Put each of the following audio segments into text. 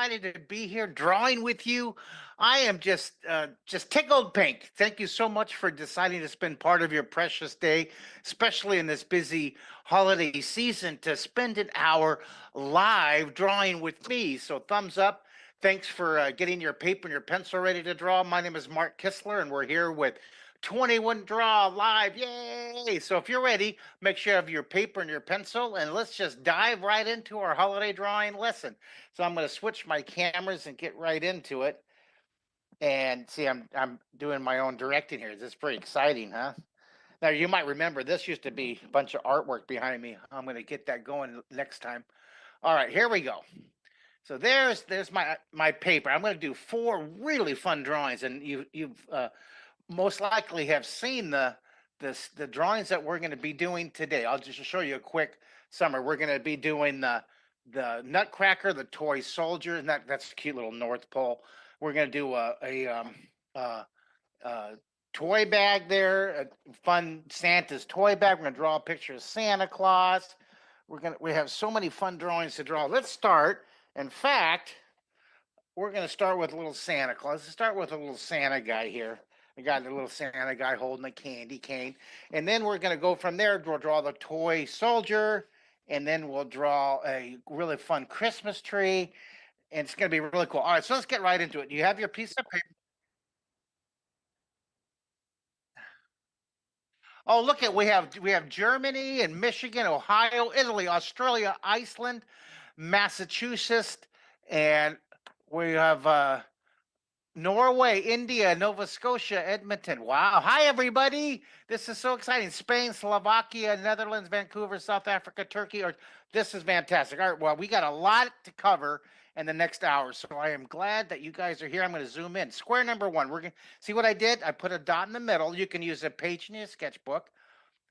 excited to be here drawing with you. I am just tickled pink. Thank you so much for deciding to spend part of your precious day, especially in this busy holiday season, to spend an hour live drawing with me. So thumbs up. Thanks for getting your paper and your pencil ready to draw. My name is Mark Kistler, and we're here with 21 Draw Live. Yay! So if you're ready, make sure you have your paper and your pencil, and let's just dive right into our holiday drawing lesson. So I'm going to switch my cameras and get right into it. And see, I'm doing my own directing here. This is pretty exciting, huh? Now you might remember this used to be a bunch of artwork behind me. I'm going to get that going next time. All right, here we go. So there's my paper. I'm going to do four really fun drawings, and you've most likely have seen the drawings that we're going to be doing today. I'll just show you a quick summary. We're going to be doing the Nutcracker, the toy soldier, and that's a cute little North Pole. We're going to do uh, uh, toy bag there, a fun Santa's toy bag. We're going to draw a picture of Santa Claus. We have so many fun drawings to draw. Let's start. In fact, we're going to start with a little Santa Claus. Let's start with a little Santa guy here. We got a little Santa guy holding a candy cane. And then we're going to go from there. We'll draw the toy soldier. And then we'll draw a really fun Christmas tree. And it's going to be really cool. All right, so let's get right into it. You have your piece of paper. Oh, look at we have Germany and Michigan, Ohio, Italy, Australia, Iceland, Massachusetts, and we have Norway, India, Nova Scotia, Edmonton. Wow. Hi, everybody. This is so exciting. Spain, Slovakia, Netherlands, Vancouver, South Africa, Turkey. This is fantastic. All right. Well, we got a lot to cover in the next hour. So I am glad that you guys are here. I'm going to zoom in. Square number one. We're going to see what I did. I put a dot in the middle. You can use a page in your sketchbook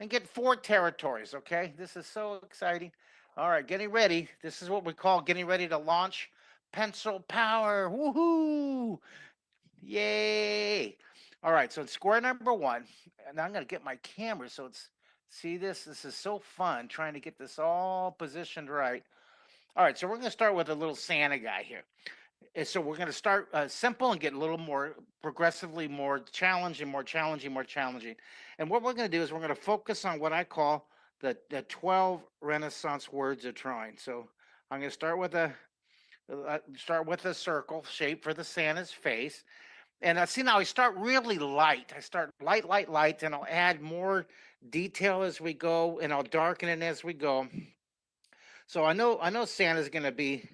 and get four territories. Okay. This is so exciting. All right. Getting ready. This is what we call getting ready to launch pencil power. Woohoo! Yay! All right, so it's square number one, and I'm gonna get my camera so it's see this. This is so fun trying to get this all positioned right. All right, so we're gonna start with a little Santa guy here. And so we're gonna start simple and get a little more progressively more challenging, more challenging, more challenging. And what we're gonna do is we're gonna focus on what I call the 12 Renaissance words of drawing. So I'm gonna start with a circle shape for the Santa's face. And see now I start really light. I start light, light, light, and I'll add more detail as we go, and I'll darken it as we go. So I know Santa's gonna be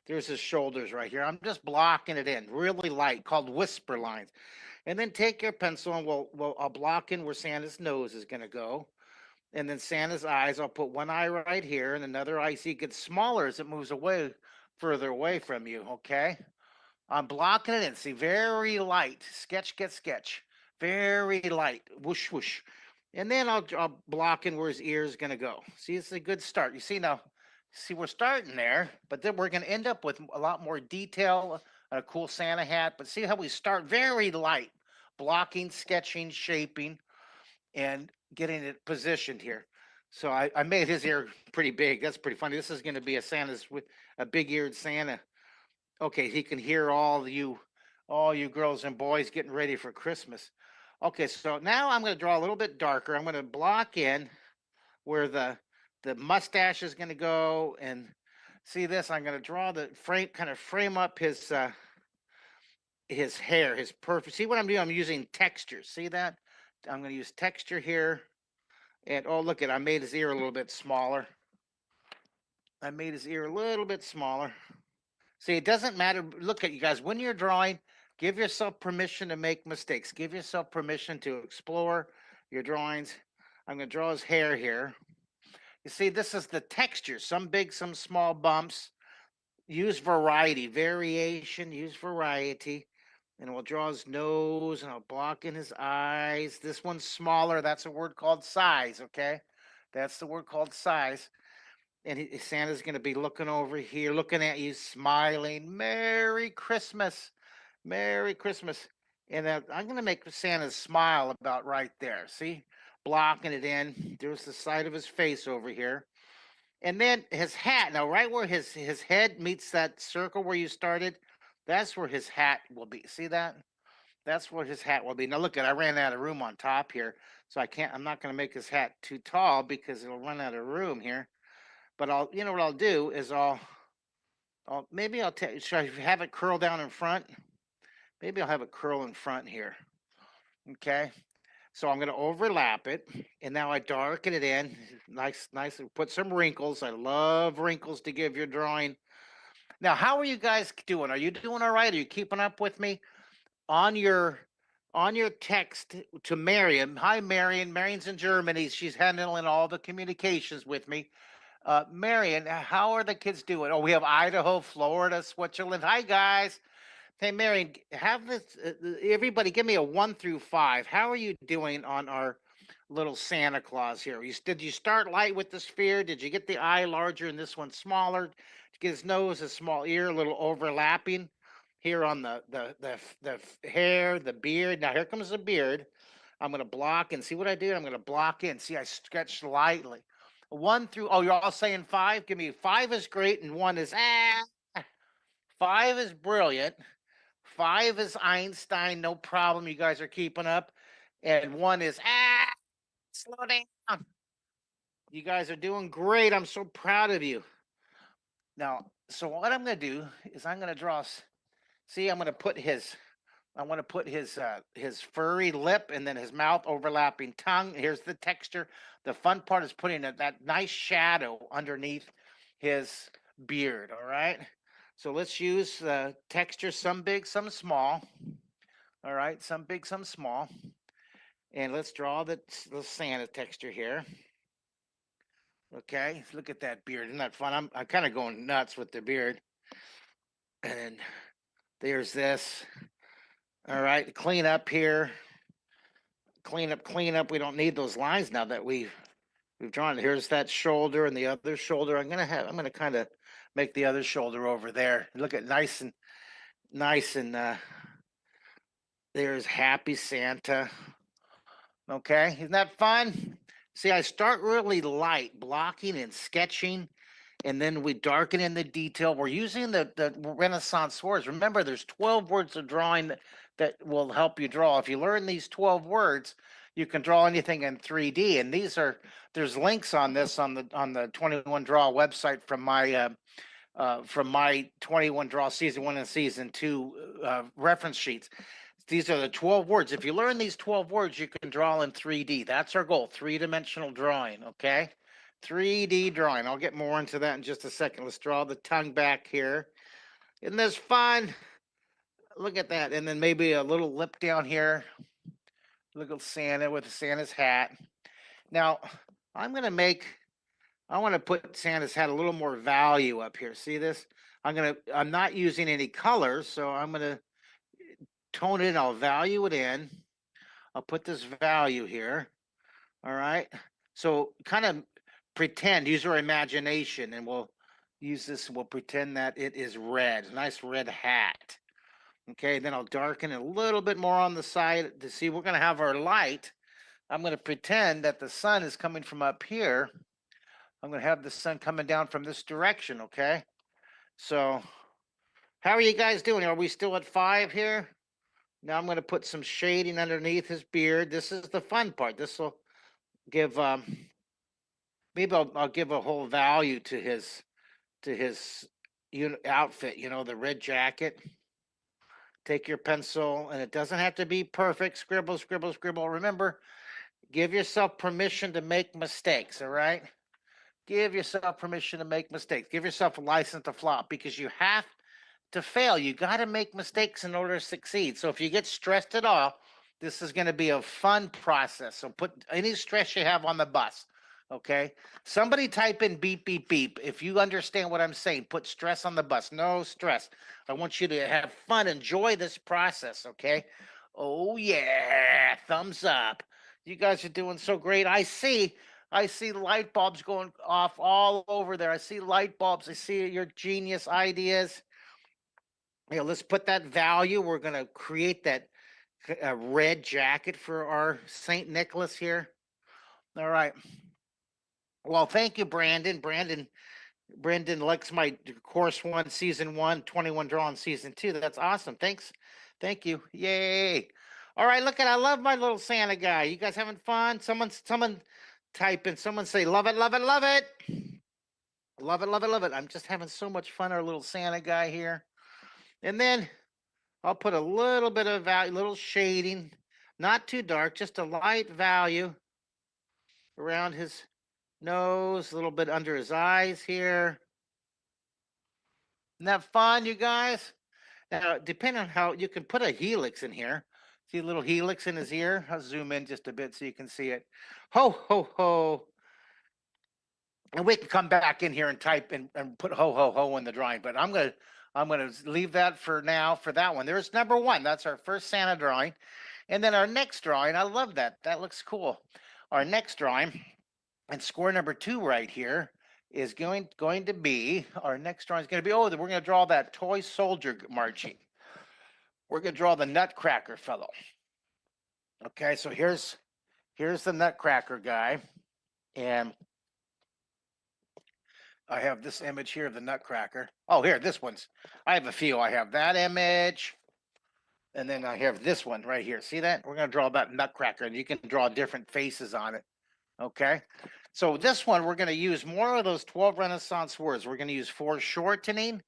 there's his shoulders right here. I'm just blocking it in really light, called whisper lines. And then take your pencil and I'll block in where Santa's nose is gonna go. And then Santa's eyes, I'll put one eye right here and another eye. See, it gets smaller as it moves away further away from you. Okay. I'm blocking it in. See, very light. Sketch, get sketch. Very light. Whoosh, whoosh. And then I'll block in where his ear is going to go. See, it's a good start. You see now, see, we're starting there, but then we're going to end up with a lot more detail, a cool Santa hat. But see how we start very light, blocking, sketching, shaping, and getting it positioned here. So I made his ear pretty big. That's pretty funny. This is going to be a big-eared Santa. Okay, he can hear all you girls and boys getting ready for Christmas. Okay, so now I'm going to draw a little bit darker. I'm going to block in where the mustache is going to go, and see this. I'm going to draw the frame, kind of frame up his hair, his perfect. See what I'm doing? I'm using texture. See that? I'm going to use texture here, and oh look at I made his ear a little bit smaller. I made his ear a little bit smaller. See, it doesn't matter. Look at you guys. When you're drawing, give yourself permission to make mistakes. Give yourself permission to explore your drawings. I'm going to draw his hair here. You see, this is the texture. Some big, some small bumps. Use variety, variation, use variety. And we'll draw his nose and I'll block in his eyes. This one's smaller. That's a word called size, okay? That's the word called size. And Santa's going to be looking over here, looking at you, smiling. Merry Christmas. Merry Christmas. And I'm going to make Santa smile about right there. See? Blocking it in. There's the side of his face over here. And then his hat. Now, right where his head meets that circle where you started, that's where his hat will be. See that? That's what his hat will be. Now look at, I ran out of room on top here, so I can't. I'm not going to make his hat too tall because it'll run out of room here. But you know what I'll do is maybe I'll should I have it curl down in front? Maybe I'll have it curl in front here. Okay. So I'm going to overlap it, and now I darken it in. Nice, nice. Put some wrinkles. I love wrinkles to give your drawing. Now, how are you guys doing? Are you doing all right? Are you keeping up with me on your text to Marion? Hi, Marion. Marion's in Germany. She's handling all the communications with me. Marion, how are the kids doing? Oh, we have Idaho, Florida, Switzerland. Hi, guys. Hey, Marion, have this. Everybody, give me a 1 through 5. How are you doing on our little Santa Claus here? Did you start light with the sphere? Did you get the eye larger and this one smaller? Did you get his nose, a small ear, a little overlapping here on the hair, the beard? Now here comes the beard. I'm gonna block and see what I do. I'm gonna block in. See, I stretch lightly. 1 through. Oh, you're all saying 5. Give me 5 is great and 1 is ah. 5 is brilliant. 5 is Einstein, no problem. You guys are keeping up. And 1 is slow down. You guys are doing great. I'm so proud of you. Now, so what I'm going to do is I'm going to draw. See, I'm going to put his. I want to put his furry lip and then his mouth overlapping tongue. Here's the texture. The fun part is putting that nice shadow underneath his beard. All right. So let's use texture, some big, some small. All right, some big, some small. And let's draw the Santa texture here. Okay, look at that beard. Isn't that fun? I'm kind of going nuts with the beard. And there's this. All right, clean up here. Clean up, clean up. We don't need those lines now that we've drawn. Here's that shoulder and the other shoulder. I'm gonna kind of make the other shoulder over there. Look at nice and there's Happy Santa. Okay, isn't that fun? See, I start really light, blocking and sketching, and then we darken in the detail. We're using the Renaissance words. Remember, there's 12 words of drawing that will help you draw. If you learn these 12 words, you can draw anything in 3D. And there's links on this on the 21 Draw website from my 21 Draw season 1 and season 2 reference sheets. These are the 12 words. If you learn these 12 words, you can draw in 3D. That's our goal, 3-dimensional drawing, okay? 3D drawing. I'll get more into that in just a second. Let's draw the tongue back here. Isn't this fun? Look at that. And then maybe a little lip down here. Look at Santa with Santa's hat. Now, I want to put Santa's hat a little more value up here. See this? I'm not using any colors, so I'm going to tone it in. I'll value it in. I'll put this value here. All right. So kind of use your imagination, and we'll use this. We'll pretend that it is red. Nice red hat. Okay. Then I'll darken it a little bit more on the side to see we're going to have our light. I'm going to pretend that the sun is coming from up here. I'm going to have the sun coming down from this direction. Okay. So how are you guys doing? Are we still at 5 here? Now I'm going to put some shading underneath his beard. This is the fun part. This will give maybe I'll give a whole value to his outfit. You know, the red jacket. Take your pencil, and it doesn't have to be perfect. Scribble, scribble, scribble. Remember, give yourself permission to make mistakes. All right. Give yourself permission to make mistakes. Give yourself a license to flop because you have to fail. You got to make mistakes in order to succeed. So if you get stressed at all, this is going to be a fun process. So put any stress you have on the bus. Okay. Somebody type in beep, beep, beep. If you understand what I'm saying, put stress on the bus. No stress. I want you to have fun. Enjoy this process. Okay. Oh, yeah. Thumbs up. You guys are doing so great. I see light bulbs going off all over there. I see light bulbs. I see your genius ideas. You know, let's put that value. We're going to create that red jacket for our St. Nicholas here. All right. Well, thank you, Brandon. Brendan likes my course one, season one, 21 draw in season two. That's awesome. Thanks. Thank you. Yay. All right, look at I love my little Santa guy. You guys having fun? Someone type in, someone say, love it, love it, love it. Love it, love it, love it. I'm just having so much fun, our little Santa guy here. And then I'll put a little bit of value, little shading, not too dark, just a light value around his nose, a little bit under his eyes here. Isn't that fun, you guys? Now, depending on how you can put a helix in here. See a little helix in his ear? I'll zoom in just a bit so you can see it. Ho, ho, ho. And we can come back in here and type and put ho, ho, ho in the drawing. But I'm gonna leave that for now for that one. There's number one. That's our first Santa drawing. And then our next drawing, I love that. That looks cool. Our next drawing, and score number two right here, is going to be, our next drawing is going to be, oh, we're going to draw that toy soldier marching. We're going to draw the Nutcracker fellow. Okay, so here's the Nutcracker guy, and I have this image here of the Nutcracker. Oh, here, this one's, I have a few. I have that image, and then I have this one right here. See that? We're going to draw that Nutcracker, and you can draw different faces on it. Okay, so this one, we're going to use more of those 12 Renaissance words. We're going to use foreshortening,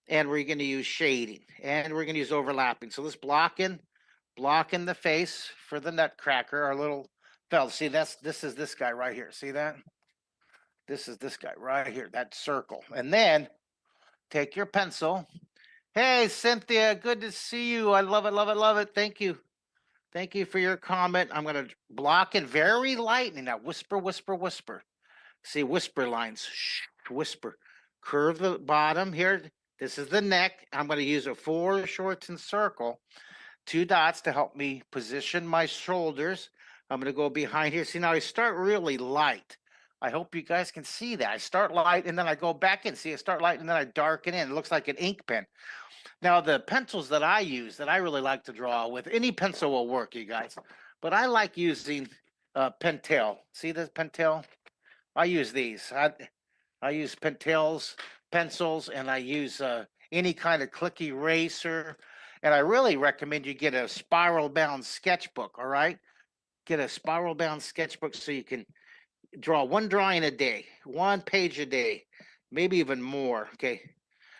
and we're going to use shading, and we're going to use overlapping. So let's block in the face for the Nutcracker, our little fella. See, this is this guy right here. See that? This is this guy right here, that circle. And then take your pencil. Hey, Cynthia, good to see you. I love it, love it, love it. Thank you. Thank you for your comment. I'm going to block it very lightly. Now, whisper, whisper, whisper. See, whisper lines. Shh, whisper. Curve the bottom here. This is the neck. I'm going to use a foreshortened circle. 2 dots to help me position my shoulders. I'm going to go behind here. See, now I start really light. I hope you guys can see that. I start light, and then I go back in. See, I start light, and then I darken in. It looks like an ink pen. Now, the pencils that I use, that I really like to draw with, any pencil will work, you guys. But I like using Pentel. See this Pentel? I use these. I use Pentel's pencils, and I use any kind of click eraser. And I really recommend you get a spiral bound sketchbook, all right? Get a spiral bound sketchbook so you can draw one drawing a day, 1 page a day, maybe even more, okay?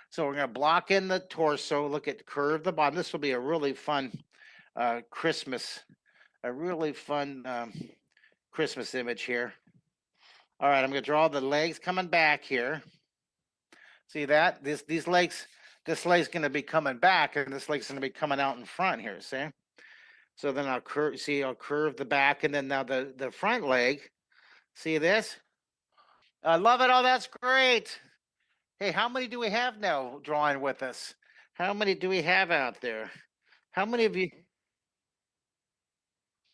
So we're going to block in the torso, look at curve the bottom. This will be a really fun Christmas, a really fun Christmas image here. All right, I'm going to draw the legs coming back here. See that? These legs, this leg's going to be coming back, and this leg's going to be coming out in front here, see? So then I'll curve, see, I'll curve the back, and then now the front leg, see this? I love it. Oh, that's great. Hey, how many do we have now drawing with us? How many do we have out there? How many of you?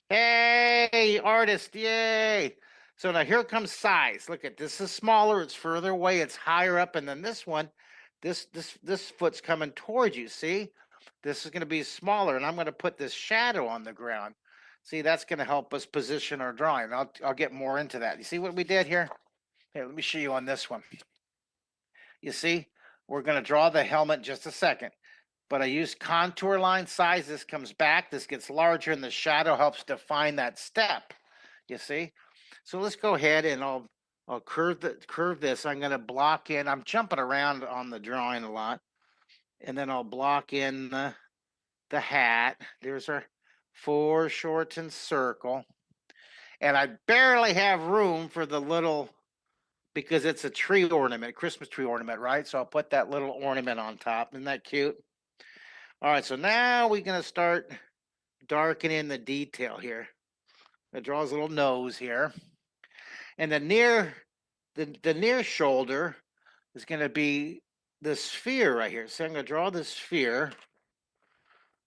Hey, artist, yay. So now here comes size. Look at this is smaller, it's further away, it's higher up, and then this one, this foot's coming towards you. See? This is going to be smaller, and I'm going to put this shadow on the ground. See, that's going to help us position our drawing. I'll get more into that. You see what we did here? Here, let me show you on this one. You see, we're going to draw the helmet in just a second, but I use contour line size. This comes back, this gets larger, and the shadow helps define that step. You see? So let's go ahead and I'll curve this. I'm going to block in. I'm jumping around on the drawing a lot. And then I'll block in the hat. There's our foreshortened circle. And I barely have room for the little, because it's a tree ornament, Christmas tree ornament, right? So I'll put that little ornament on top. Isn't that cute? All right, so now we're going to start darkening the detail here. It draws a little nose here. And the near shoulder is going to be the sphere right here. So I'm going to draw the sphere.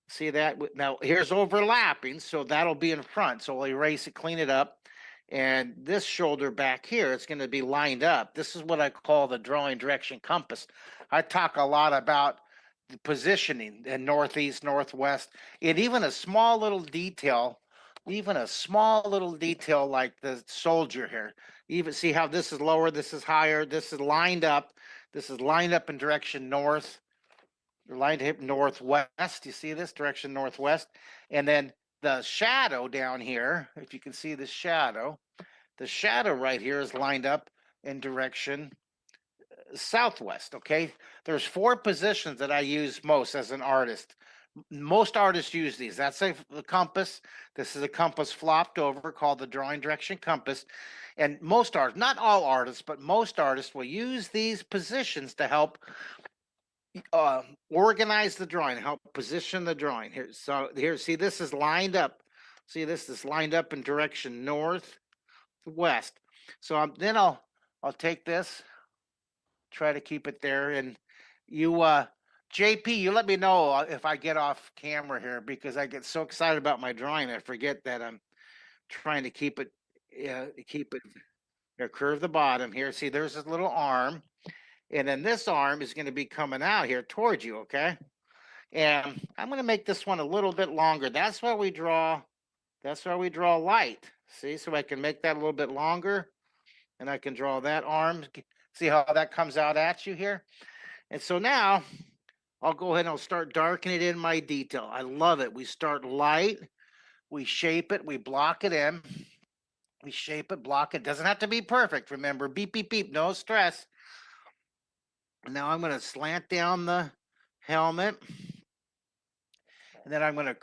See that? Now here's overlapping, so that'll be in front. So we'll erase it, clean it up. And this shoulder back here, it's going to be lined up. This is what I call the drawing direction compass. I talk a lot about the positioning in northeast, northwest, and even a small little detail like the soldier here. Even see how this is lower, this is higher, this is lined up. This is lined up in direction north. You're lined up northwest. You see this direction northwest, and then the shadow down here. If you can see the shadow right here is lined up in direction southwest. Okay, there's four positions that I use most as an artist. Most artists use these. That's a compass. This is a compass flopped over called the drawing direction compass. And most artists, not all artists, but most artists will use these positions to help organize the drawing, help position the drawing. Here, so here, see, this is lined up. See, this is lined up in direction northwest. So then I'll take this, try to keep it there, and you JP, you let me know if I get off camera here because I get so excited about my drawing I forget that I'm trying to keep it here, curve the bottom here. See, there's this little arm, and then this arm is going to be coming out here towards you, okay? And I'm going to make this one a little bit longer. That's why we draw light. See, so I can make that a little bit longer, and I can draw that arm. See how that comes out at you here? And so now I'll go ahead and I'll start darkening it in my detail. I love it. We start light, we shape it, we block it in. We shape it, block it. Doesn't have to be perfect. Remember, beep, beep, beep, no stress. Now I'm going to slant down the helmet. And then I'm going to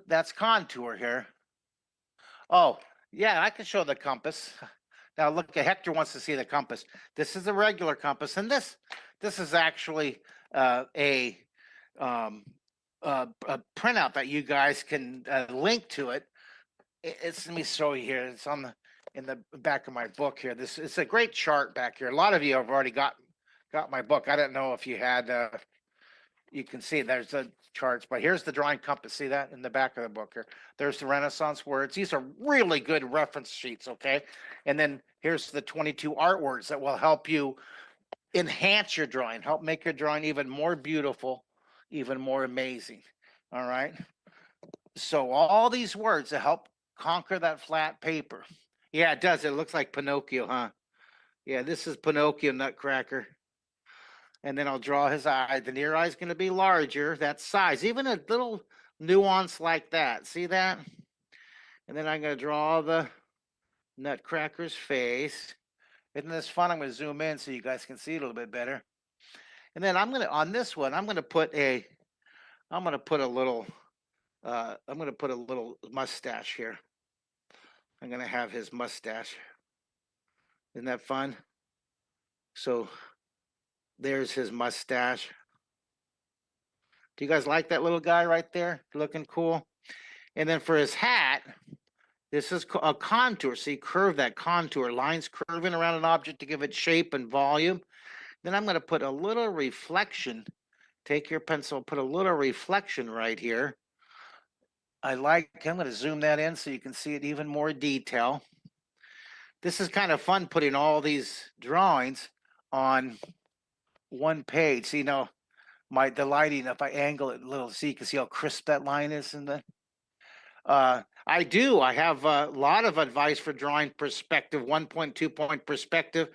that's contour here. Oh, yeah, I can show the compass. Now look, Hector wants to see the compass. This is a regular compass, and this is actually a printout that you guys can link to it. It's let me show you here. It's on in the back of my book here. It's a great chart back here. A lot of you have already got my book. I don't know if you had. You can see there's the charts, but here's the drawing compass. See that in the back of the book here? There's the Renaissance words. These are really good reference sheets, okay? And then here's the 22 art words that will help you enhance your drawing, help make your drawing even more beautiful, even more amazing. All right. So all these words that help conquer that flat paper. Yeah, it does. It looks like Pinocchio, huh? Yeah, this is Pinocchio Nutcracker. And then I'll draw his eye. The near eye is going to be larger. That size, even a little nuance like that. See that? And then I'm going to draw the Nutcracker's face. Isn't this fun? I'm going to zoom in so you guys can see it a little bit better. And then I'm going to, on this one, I'm going to put a little mustache here. I'm going to have his mustache. Isn't that fun? So there's his mustache. Do you guys like that little guy right there? Looking cool. And then for his hat, this is a contour. See, curve that contour. Lines curving around an object to give it shape and volume. Then I'm going to put a little reflection. Take your pencil, put a little reflection right here. I'm going to zoom that in so you can see it even more detail. This is kind of fun putting all these drawings on one page. See, now the lighting, if I angle it a little, see, you can see how crisp that line is in the I have a lot of advice for drawing perspective, 1 point, 2 point perspective.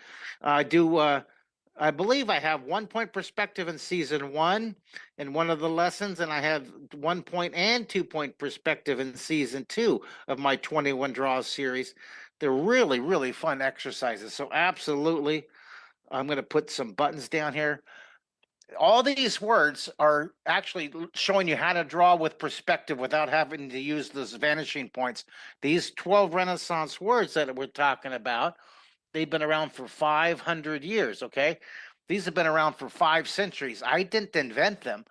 I believe I have 1 point perspective in season 1 in one of the lessons, and I have 1 point and 2 point perspective in season 2 of my 21 draws series. They're really, really fun exercises. So absolutely, I'm going to put some buttons down here. All these words are actually showing you how to draw with perspective without having to use those vanishing points. These 12 Renaissance words that we're talking about, they've been around for 500 years, okay? These have been around for 5 centuries. I didn't invent them.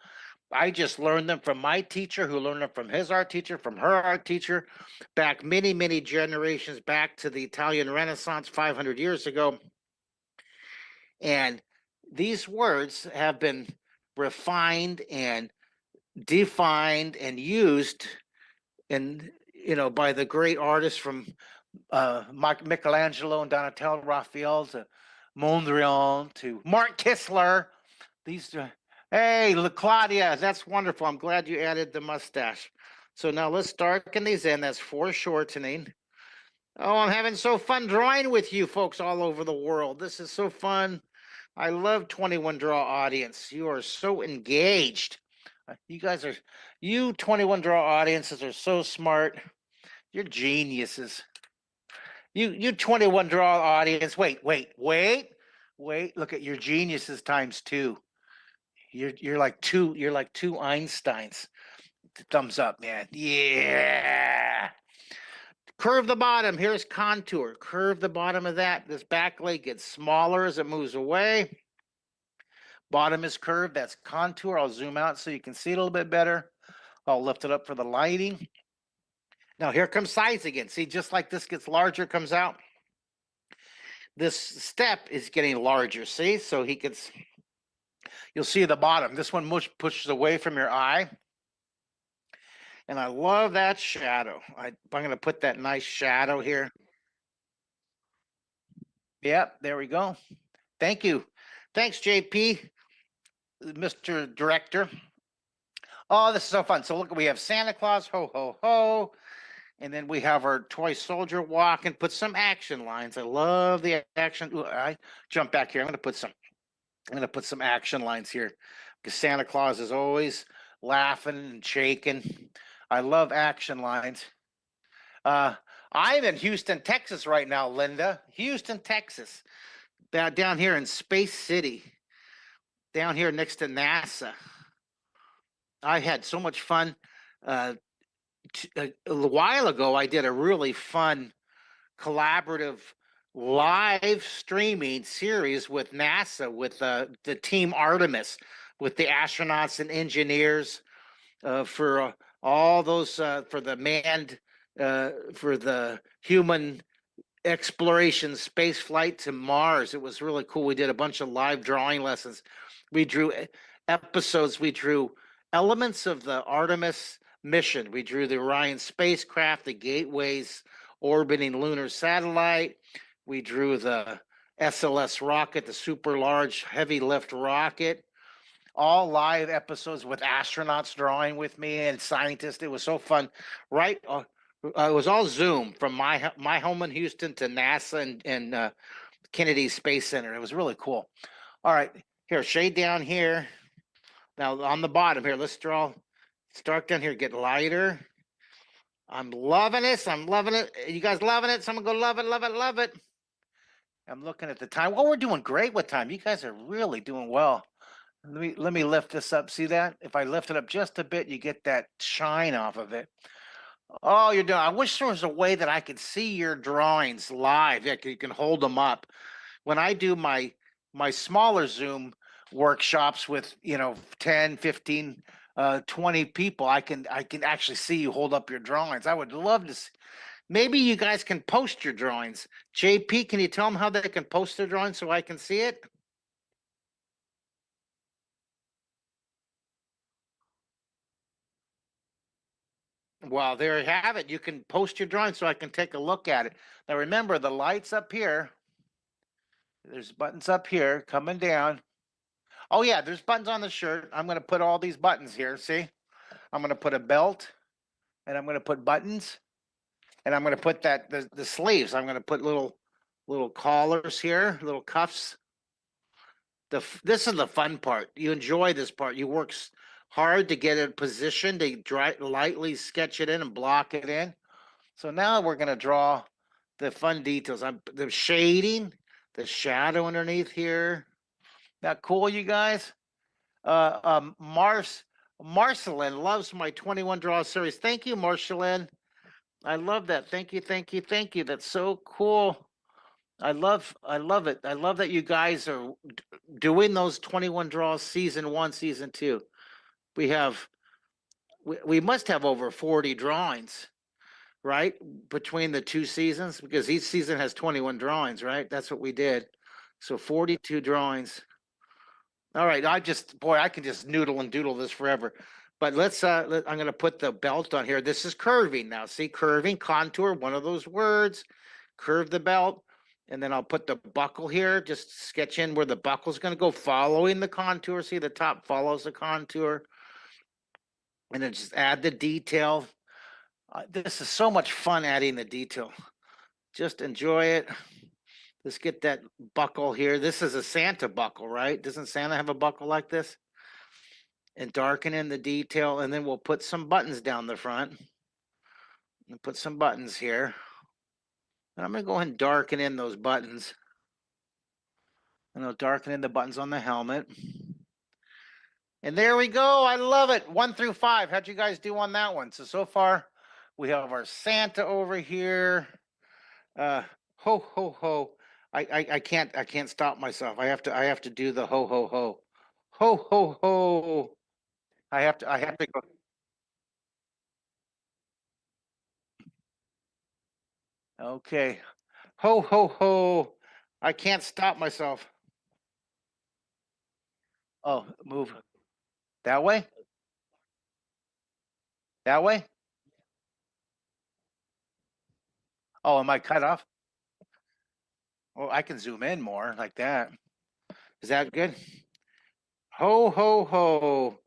I just learned them from my teacher, who learned them from his art teacher, from her art teacher, back many, many generations back to the Italian Renaissance 500 years ago. And these words have been refined and defined and used by the great artists from Michelangelo and Donatello, Raphael to Mondrian to Mark Kistler. Hey, Claudia, that's wonderful. I'm glad you added the mustache. So now let's darken these in. That's foreshortening. Oh, I'm having so fun drawing with you folks all over the world. This is so fun. I love 21 Draw audience. You are so engaged. You guys are, you 21 Draw audiences are so smart. You're geniuses. You 21 Draw audience. Wait. Look at your geniuses times two. You're like two Einsteins. Thumbs up, man. Yeah. Curve the bottom. Here's contour. Curve the bottom of that. This back leg gets smaller as it moves away. Bottom is curved. That's contour. I'll zoom out so you can see it a little bit better. I'll lift it up for the lighting. Now here comes sides again. See, just like this gets larger, comes out. This step is getting larger. See, so he gets. You'll see the bottom. This one pushes away from your eye. And I love that shadow. I'm going to put that nice shadow here. Yep, there we go. Thank you. Thanks, JP, Mr. Director. Oh, this is so fun. So look, we have Santa Claus, ho, ho, ho. And then we have our toy soldier walk and put some action lines. I love the action. Ooh, I jump back here. I'm going to put some action lines here because Santa Claus is always laughing and shaking. I love action lines. I'm in Houston, Texas right now, Linda. Houston, Texas. Down here in Space City. Down here next to NASA. I had so much fun. A while ago, I did a really fun collaborative live streaming series with NASA, with the team Artemis, with the astronauts and engineers for all those for the manned for the human exploration space flight to Mars. It was really cool. We did a bunch of live drawing lessons. We drew episodes. We drew elements of the Artemis mission. We drew the Orion spacecraft, the gateways orbiting lunar satellite. We drew the SLS rocket, the super large heavy lift rocket. All live episodes with astronauts drawing with me and scientists. It was so fun. Right? It was all Zoom from my home in Houston to NASA and Kennedy Space Center. It was really cool. All right, here, shade down here. Now on the bottom here, let's draw. Start down here, get lighter. I'm loving this. I'm loving it. You guys loving it? Someone go love it, love it, love it. I'm looking at the time. Well, we're doing great with time. You guys are really doing well. Let me lift this up. See that? If I lift it up just a bit, you get that shine off of it. Oh, you're doing. I wish there was a way that I could see your drawings live. Yeah, you can hold them up. When I do my smaller Zoom workshops with 10, 15, 20 people, I can actually see you hold up your drawings. I would love to see. Maybe you guys can post your drawings. JP, can you tell them how they can post their drawings so I can see it? Well, there you have it. You can post your drawing so I can take a look at it. Now remember, the lights up here. There's buttons up here coming down. Oh yeah, there's buttons on the shirt. I'm going to put all these buttons here. See? I'm going to put a belt, and I'm going to put buttons, and I'm going to put the sleeves. I'm going to put little collars here, little cuffs. This is the fun part. You enjoy this part. You work hard to get it positioned, to lightly sketch it in and block it in. So now we're going to draw the fun details. The shading, the shadow underneath here. That cool, you guys? Marcelin loves my 21 draw series. Thank you, Marcelin. I love that. Thank you, thank you, thank you. That's so cool. I love it. I love that you guys are doing those 21 draws season 1, season 2. We must have over 40 drawings, right? Between the 2 seasons, because each season has 21 drawings, right? That's what we did. So 42 drawings. All right, I can just noodle and doodle this forever. But I'm going to put the belt on here. This is curving now. See, curving, contour, one of those words. Curve the belt. And then I'll put the buckle here. Just sketch in where the buckle's going to go, following the contour. See, the top follows the contour. And then just add the detail. This is so much fun adding the detail. Just enjoy it. Let's get that buckle here. This is a Santa buckle, right? Doesn't Santa have a buckle like this? And darken in the detail, and then we'll put some buttons down the front. And put some buttons here. And I'm going to go ahead and darken in those buttons. And I'll darken in the buttons on the helmet. And there we go. I love it. 1 through 5. How'd you guys do on that one? So far, we have our Santa over here. Ho ho ho. I can't stop myself. I have to do the ho ho ho. Ho ho ho. I have to go. Okay. Ho ho ho. I can't stop myself. Oh, move that way? That way? Oh, am I cut off? Oh, I can zoom in more like that. Is that good? Ho ho ho.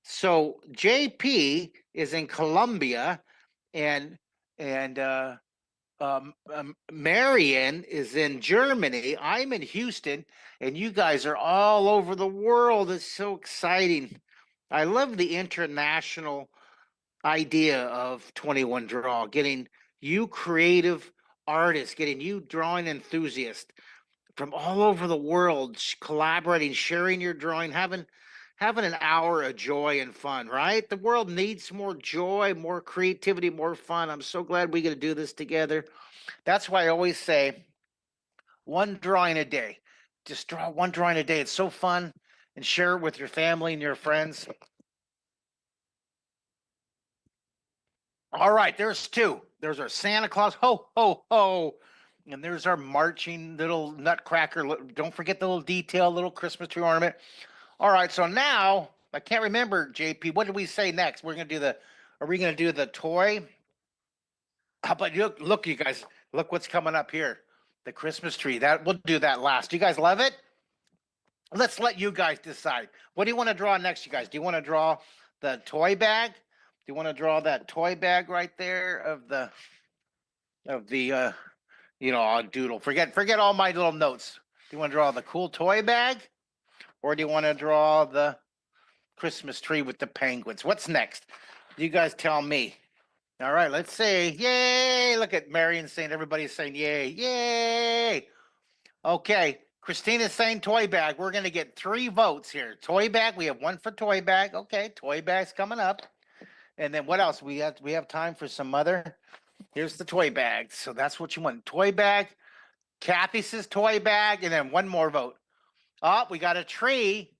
So JP is in Colombia, and and Marion is in Germany. I'm in Houston, and you guys are all over the world. It's so exciting. I love the international idea of 21 Draw, getting you creative artists, getting you drawing enthusiasts from all over the world collaborating, sharing your drawing, having an hour of joy and fun, right? The world needs more joy, more creativity, more fun. I'm so glad we get to do this together. That's why I always say one drawing a day. Just draw one drawing a day. It's so fun, and share it with your family and your friends. All right, there's two. There's our Santa Claus, ho, ho, ho. And there's our marching little nutcracker. Don't forget the little detail, little Christmas tree ornament. All right, so now I can't remember, JP. What did we say next? Are we gonna do the toy? How about look, you guys, look what's coming up here. The Christmas tree. That we'll do that last. Do you guys love it? Let's let you guys decide. What do you want to draw next, you guys? Do you want to draw the toy bag? Do you want to draw that toy bag right there of the I'll doodle. Forget all my little notes. Do you want to draw the cool toy bag? Or do you want to draw the Christmas tree with the penguins? What's next? You guys tell me. All right, let's say yay. Look at Marion saying, everybody's saying yay, yay. Okay, Christina's saying toy bag. We're going to get 3 votes here. Toy bag, we have 1 for toy bag. Okay, toy bag's coming up. And then what else? We have time for some other. Here's the toy bag. So that's what you want. Toy bag. Kathy says toy bag, and then 1 more vote. Oh, we got a tree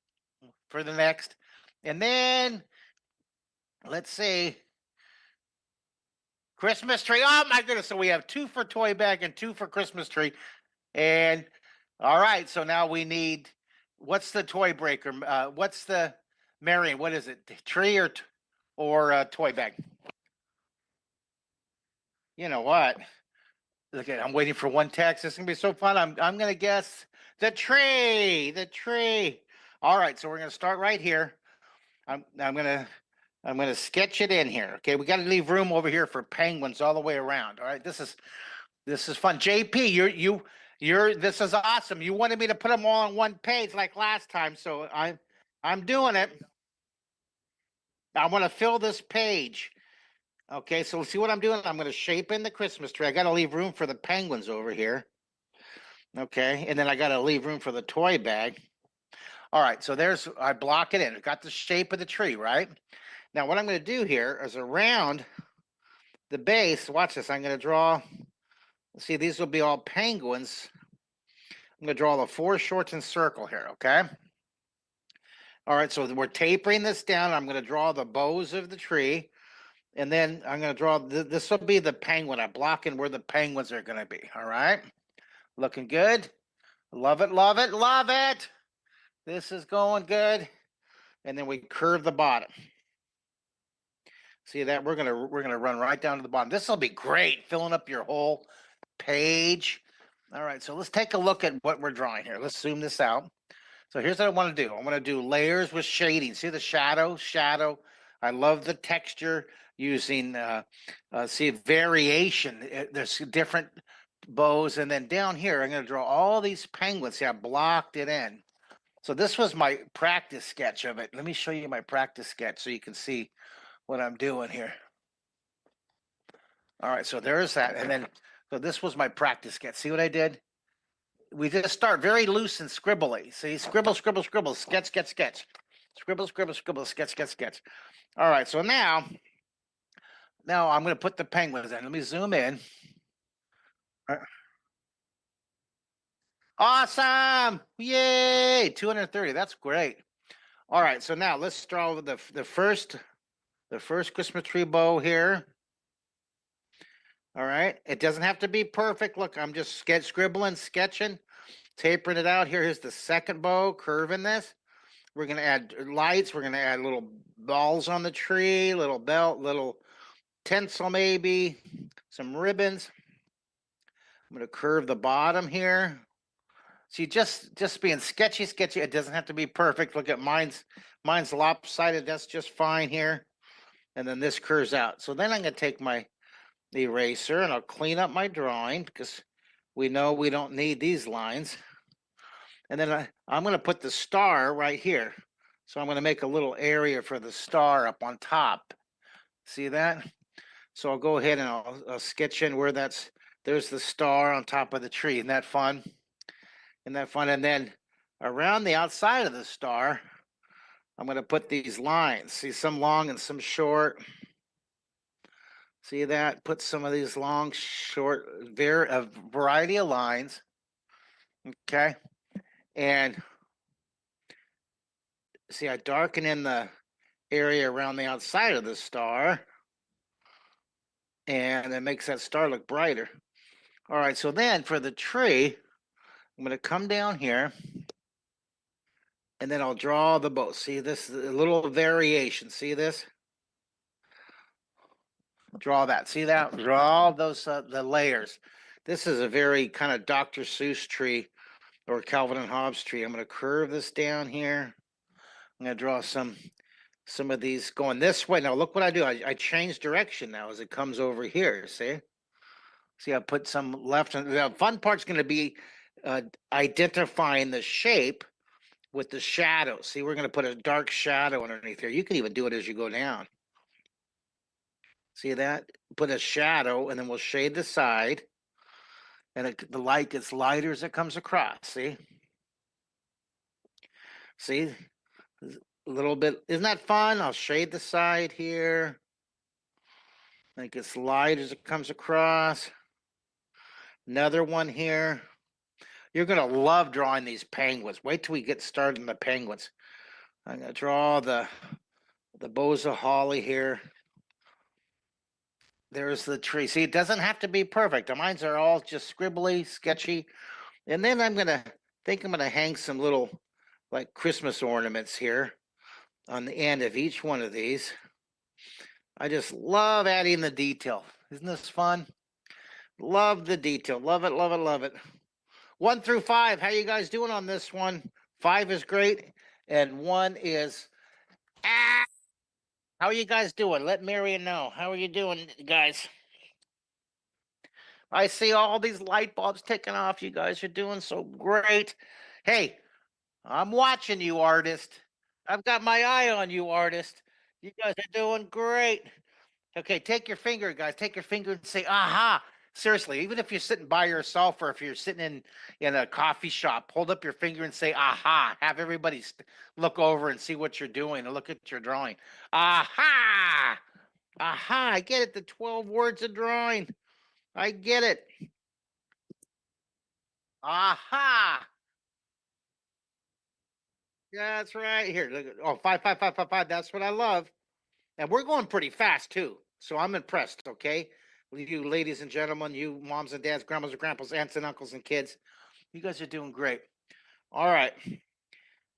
for the next. And then let's see. Christmas tree. Oh my goodness. So we have 2 for toy bag and 2 for Christmas tree. And all right. So now we need, what's the toy breaker? What's the Marion? What is it? Tree or toy bag? You know what? Look at, I'm waiting for one text. It's gonna be so fun. I'm gonna guess the tree. The tree. All right. So we're gonna start right here. I'm gonna sketch it in here. Okay, we got to leave room over here for penguins all the way around. All right, this is fun. JP, you're this is awesome. You wanted me to put them all on one page like last time, so I'm doing it. I want to fill this page. Okay, so see what I'm doing? I'm going to shape in the Christmas tree. I got to leave room for the penguins over here. Okay, and then I got to leave room for the toy bag. All right, so I block it in. I got the shape of the tree, right? Now, what I'm going to do here is around the base, watch this, I'm going to draw, see, these will be all penguins. I'm going to draw the foreshortened circle here, okay? All right, so we're tapering this down. I'm going to draw the bows of the tree, and then I'm going to draw, this will be the penguin. I'm blocking where the penguins are going to be, all right? Looking good. Love it, love it, love it. This is going good. And then we curve the bottom. See that? We're gonna run right down to the bottom. This will be great, filling up your whole page. All right, so let's take a look at what we're drawing here. Let's zoom this out. So here's what I want to do. I want to do layers with shading. See the shadow. I love the texture using see variation. There's different bows. And then down here, I'm going to draw all these penguins. See, I blocked it in. So this was my practice sketch of it. Let me show you my practice sketch so you can see what I'm doing here. All right, so there's that. And then, so this was my practice sketch. See what I did? We just start very loose and scribbly. See, scribble, scribble, scribble, sketch, sketch, sketch. Scribble, scribble, scribble, sketch, sketch, sketch. All right, so now I'm going to put the penguins in. Let me zoom in. Awesome! Yay! 230. That's great. All right, so now let's draw the first Christmas tree bow here. All right, it doesn't have to be perfect. Look, I'm just scribbling, sketching, tapering it out. Here's the second bow, curving this. We're going to add lights. We're going to add little balls on the tree, little belt, little tinsel maybe, some ribbons. I'm going to curve the bottom here. See, just being sketchy. It doesn't have to be perfect. Look at mine's lopsided. That's just fine here. And then this curves out. So then I'm going to take my eraser and I'll clean up my drawing because we know we don't need these lines. And then I'm going to put the star right here. So I'm going to make a little area for the star up on top. See that? So I'll go ahead and I'll sketch in where there's the star on top of the tree. Isn't that fun? Isn't that fun? And then around the outside of the star, I'm going to put these lines. See, some long and some short. See that? Put some of these long, short, a variety of lines. Okay. And see, I darken in the area around the outside of the star. And it makes that star look brighter. All right, so then for the tree, I'm going to come down here. And then I'll draw the bow. See this a little variation. See this? Draw that. See that? Draw those the layers. This is a very kind of Dr. Seuss tree or Calvin and Hobbes tree. I'm going to curve this down here. I'm going to draw some of these going this way. Now look what I do. I change direction now as it comes over here. See? See, I put some left. And the fun part's going to be identifying the shape with the shadow. See, we're going to put a dark shadow underneath here. You can even do it as you go down. See that? Put a shadow, and then we'll shade the side. And the light gets lighter as it comes across. See? See? A little bit. Isn't that fun? I'll shade the side here. And it gets light as it comes across. Another one here. You're going to love drawing these penguins. Wait till we get started on the penguins. I'm going to draw the bows of holly here. There's the tree. See, it doesn't have to be perfect. Mine's are all just scribbly, sketchy. And then I'm going to hang some little like Christmas ornaments here on the end of each one of these. I just love adding the detail. Isn't this fun? Love the detail. Love it, love it, love it. 1 through 5. How you guys doing on this one? 5 is great. And 1 is How are you guys doing? Let Marion know. How are you doing, guys? I see all these light bulbs taking off. You guys are doing so great. Hey, I'm watching you, artist. I've got my eye on you, artist. You guys are doing great. Okay, take your finger, guys. Take your finger and say, aha. Seriously, even if you're sitting by yourself or if you're sitting in a coffee shop, hold up your finger and say, aha. Have everybody look over and see what you're doing and look at your drawing. Aha. Aha. I get it. The 12 words of drawing. I get it. Aha. That's right. Here. Look, oh, 5, 5, 5, 5, 5. That's what I love. And we're going pretty fast too. So I'm impressed, okay? You ladies and gentlemen, you moms and dads, grandmas and grandpas, aunts and uncles and kids, you guys are doing great. All right.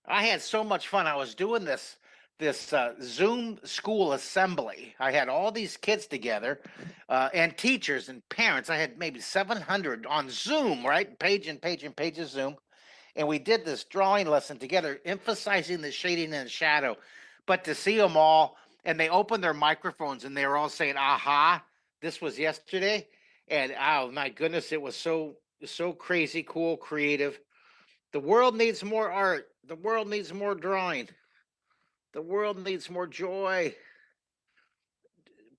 I had so much fun. I was doing this Zoom school assembly. I had all these kids together and teachers and parents. I had maybe 700 on Zoom, right? Page and page and page of Zoom. And we did this drawing lesson together, emphasizing the shading and shadow. But to see them all, and they opened their microphones and they were all saying, aha, this was yesterday. And oh my goodness, it was so crazy, cool, creative. The world needs more art. The world needs more drawing. The world needs more joy,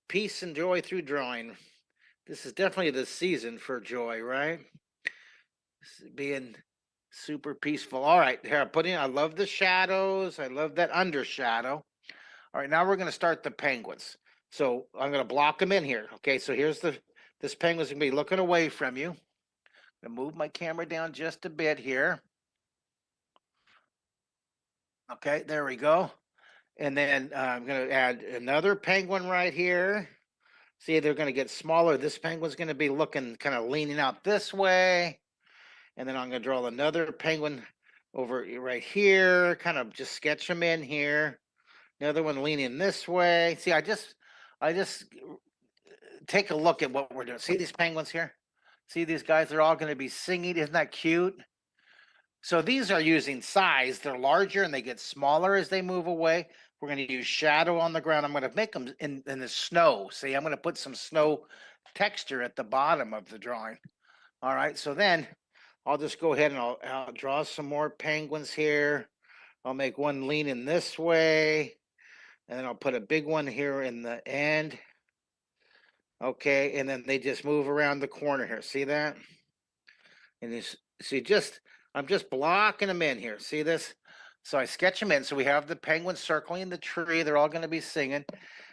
peace, and joy through drawing. This is definitely the season for joy, right? Being super peaceful. All right, here I put in. I love the shadows. I love that undershadow. All right, now we're going to start the penguins. So I'm going to block them in here. Okay, so here's this penguin's going to be looking away from you. I'm going to move my camera down just a bit here. Okay, there we go. And then I'm going to add another penguin right here. See, they're going to get smaller. This penguin's going to be looking kind of leaning out this way. And then I'm going to draw another penguin over right here, kind of just sketch them in here. Another one leaning this way. See, I just take a look at what we're doing. See these penguins here? See these guys? They're all going to be singing. Isn't that cute? So these are using size. They're larger and they get smaller as they move away. We're going to use shadow on the ground. I'm going to make them in the snow. See, I'm going to put some snow texture at the bottom of the drawing. All right, so then I'll just go ahead and I'll draw some more penguins here. I'll make one leaning this way, and then I'll put a big one here in the end. Okay, and then they just move around the corner here. See that? And you see, I'm just blocking them in here. See this? So I sketch them in. So we have the penguin circling the tree. They're all going to be singing.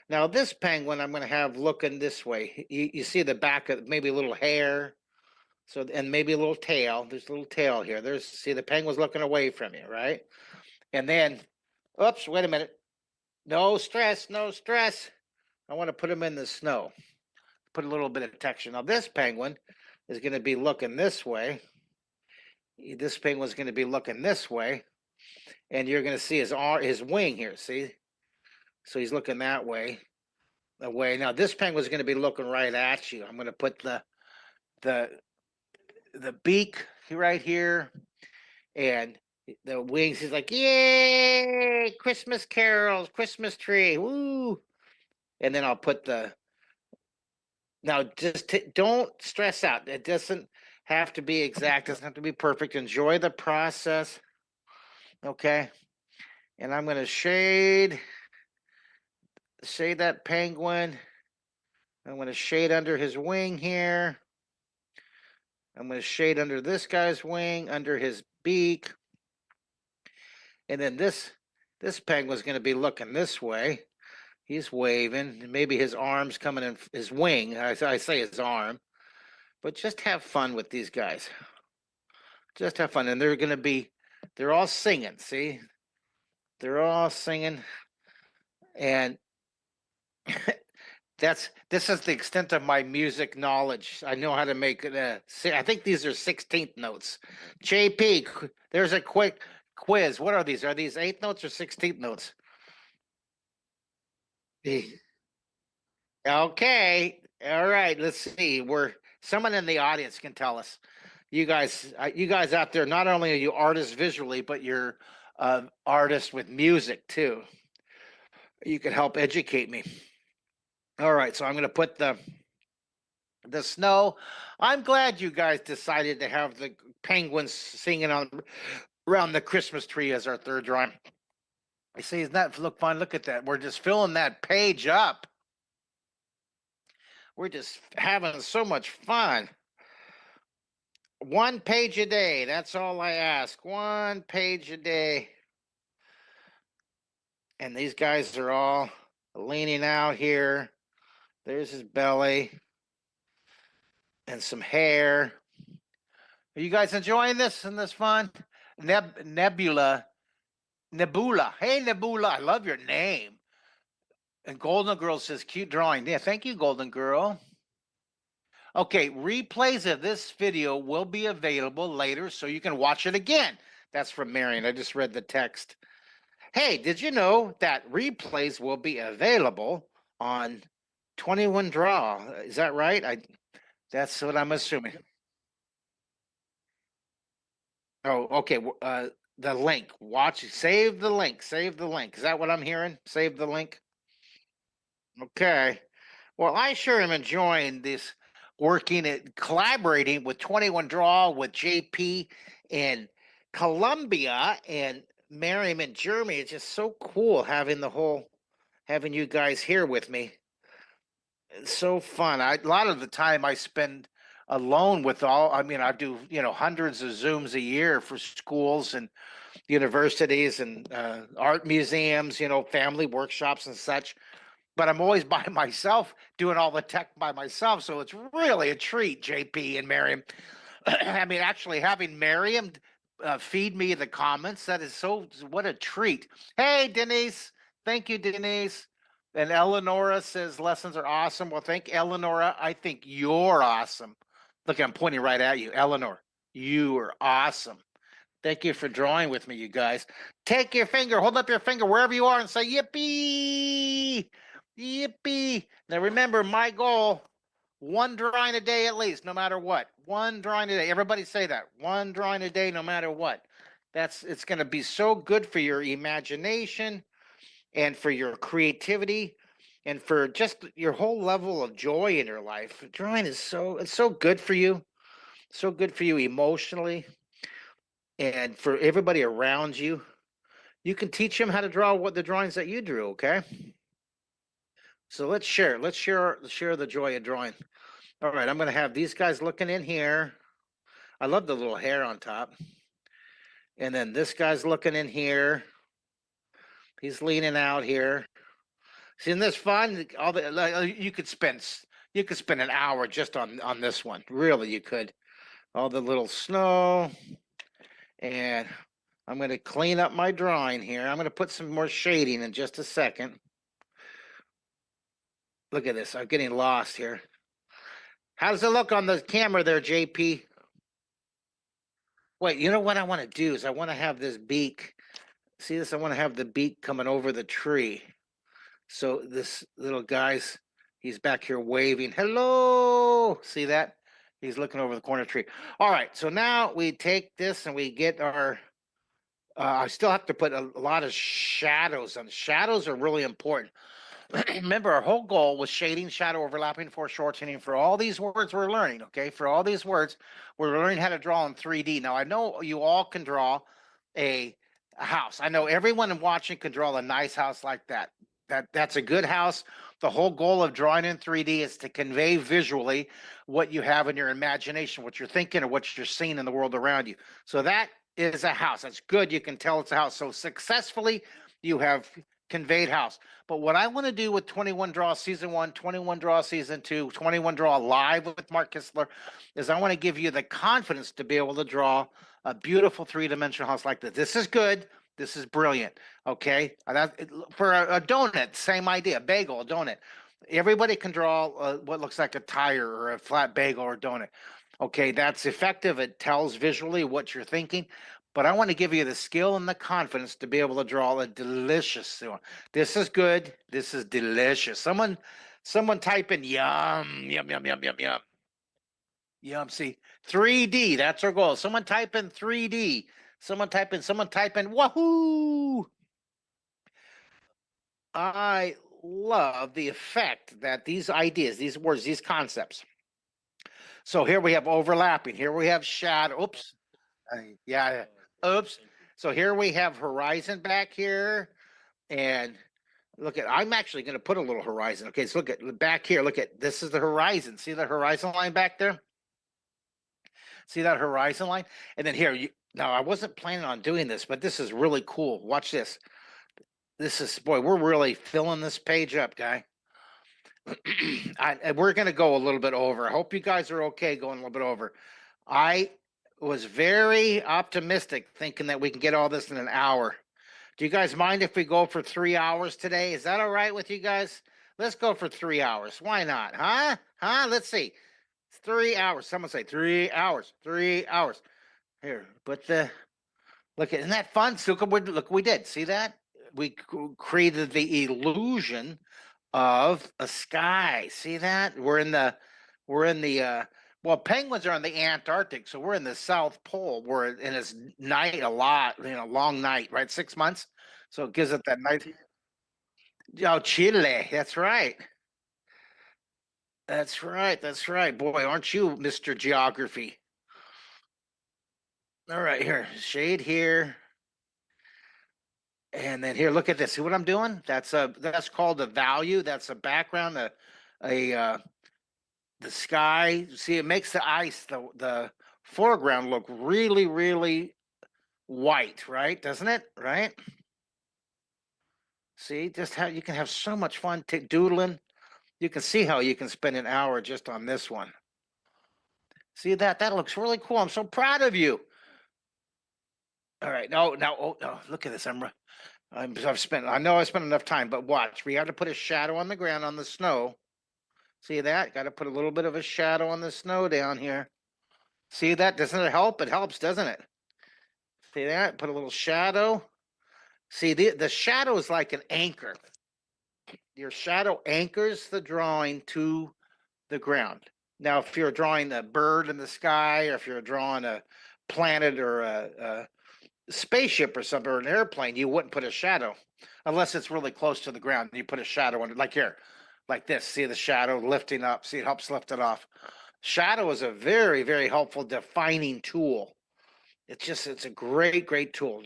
Now this penguin I'm going to have looking this way. You see the back of maybe a little hair. So and maybe a little tail. There's a little tail here. There's see the penguin's looking away from you, right? And then, oops, wait a minute. No stress, no stress. I want to put him in the snow. Put a little bit of texture. Now this penguin is going to be looking this way. This penguin's going to be looking this way, and you're going to see his wing here. See, so he's looking that way, away. Now this penguin's going to be looking right at you. I'm going to put the the beak right here, and the wings. He's like, yay, Christmas carols, Christmas tree, woo! And then I'll put the now. Just don't stress out. It doesn't have to be exact. It doesn't have to be perfect. Enjoy the process. Okay. And I'm going to shade that penguin. I'm going to shade under his wing here. I'm going to shade under this guy's wing, under his beak. And then this penguin's going to be looking this way. He's waving. Maybe his arm's coming in his wing. I say his arm. But just have fun with these guys. Just have fun. And they're all singing. See? They're all singing. And this is the extent of my music knowledge. I know how to make it. I think these are 16th notes. JP, there's a quick quiz. What are these? Are these 8th notes or 16th notes? Okay. All right. Let's see. Someone in the audience can tell us. You guys out there, not only are you artists visually, but you're artists with music too. You can help educate me. All right. So I'm going to put the snow. I'm glad you guys decided to have the penguins singing around the Christmas tree as our third drawing. I see, isn't that look fun? Look at that. We're just filling that page up. We're just having so much fun. One page a day. That's all I ask. One page a day. And these guys are all leaning out here. There's his belly and some hair. Are you guys enjoying this and this fun? Nebula. Hey, Nebula. I love your name. And Golden Girl says, cute drawing. Yeah, thank you, Golden Girl. Okay, replays of this video will be available later so you can watch it again. That's from Marion. I just read the text. Hey, did you know that replays will be available on 21 Draw? Is that right? That's what I'm assuming. Oh, okay. The link. Save the link. Save the link. Is that what I'm hearing? Save the link. Okay. Well, I sure am enjoying this working at collaborating with 21 Draw with JP in Colombia and Miriam in Germany. It's just so cool having you guys here with me. It's so fun. A lot of the time I spend alone with I mean, I do, hundreds of Zooms a year for schools and universities and art museums, family workshops and such. But I'm always by myself doing all the tech by myself. So it's really a treat, JP and Miriam. I mean, actually having Miriam feed me the comments, that is what a treat. Hey, Denise. Thank you, Denise. And Eleonora says lessons are awesome. Well, thank Eleonora. I think you're awesome. Look, I'm pointing right at you. Eleanor, you are awesome. Thank you for drawing with me, you guys. Take your finger, hold up your finger wherever you are and say, yippee, yippee. Now remember, my goal, one drawing a day at least, no matter what. One drawing a day. Everybody say that. One drawing a day, no matter what. It's going to be so good for your imagination and for your creativity and for just your whole level of joy in your life. Drawing is it's so good for you. So good for you emotionally and for everybody around you. You can teach them how to draw the drawings that you drew, okay? So let's share the joy of drawing. All right, I'm going to have these guys looking in here. I love the little hair on top. And then this guy's looking in here. He's leaning out here. Isn't this fun? You could spend an hour just on this one. Really, you could. All the little snow. And I'm going to clean up my drawing here. I'm going to put some more shading in just a second. Look at this. I'm getting lost here. How does it look on the camera there, JP? Wait, you know what I want to do is I want to have this beak. See this? I want to have the beak coming over the tree. So this little he's back here waving. Hello. See that? He's looking over the corner tree. All right. So now we take this and we get our I still have to put a lot of shadows on. Shadows are really important. Remember, our whole goal was shading, shadow, overlapping, foreshortening for all these words we're learning, okay? For all these words, we're learning how to draw in 3D. Now, I know you all can draw a house. I know everyone watching can draw a nice house like that. That's a good house. The whole goal of drawing in 3D is to convey visually what you have in your imagination, what you're thinking or what you're seeing in the world around you. So that is a house. That's good. You can tell it's a house. So successfully, you have conveyed house. But what I want to do with 21 Draw Season 1, 21 Draw Season 2, 21 Draw Live with Mark Kistler is I want to give you the confidence to be able to draw a beautiful three-dimensional house like this. This is good. This is brilliant. Okay. For a donut, same idea. Bagel, a donut. Everybody can draw what looks like a tire or a flat bagel or donut. Okay. That's effective. It tells visually what you're thinking. But I want to give you the skill and the confidence to be able to draw a delicious one. This is good. This is delicious. Someone type in yum, yum, yum, yum, yum, yum. Yum. See, 3D. That's our goal. Someone type in 3D. Someone type in wahoo. I love the effect that these ideas, these words, these concepts. So here we have overlapping. Here we have shadow. Oops. Yeah. Oops. So here we have horizon back here. And look I'm actually going to put a little horizon. Okay. So look at back here. Look at this is the horizon. See the horizon line back there? See that horizon line? And then here, now I wasn't planning on doing this, but this is really cool. Watch this. This is, boy, we're really filling this page up, guy. We're going to go a little bit over. I hope you guys are okay going a little bit over. I was very optimistic thinking that we can get all this in an hour. Do you guys mind if we go for 3 hours today? Is that all right with you guys? Let's go for 3 hours. Why not? Huh? Let's see. 3 hours. Someone say 3 hours. 3 hours. Here, but look, isn't that fun? So look, we did. See that? We created the illusion of a sky. See that? We're in the well, penguins are in the Antarctic, so we're in the South Pole. We're in this night a lot, long night, right? 6 months. So it gives it that night. Oh, Chile. That's right. That's right. That's right. Boy, aren't you Mr. Geography? All right, here, shade here. And then here, look at this. See what I'm doing? That's called a value. That's a background, a the sky. See, it makes the ice, the foreground look really, really white, right? Doesn't it? Right? See, just how you can have so much fun doodling. You can see how you can spend an hour just on this one. See that? That looks really cool. I'm so proud of you. All right. No, now, oh, no, look at this. I've spent. I know I spent enough time, but watch. We have to put a shadow on the ground on the snow. See that? Got to put a little bit of a shadow on the snow down here. See that? Doesn't it help? It helps, doesn't it? See that? Put a little shadow. See, the shadow is like an anchor. Your shadow anchors the drawing to the ground. Now, if you're drawing a bird in the sky, or if you're drawing a planet or a spaceship or something, or an airplane, you wouldn't put a shadow unless it's really close to the ground. You put a shadow on it, like here, like this. See the shadow lifting up. See, it helps lift it off. Shadow is a very, very helpful defining tool. It's a great tool.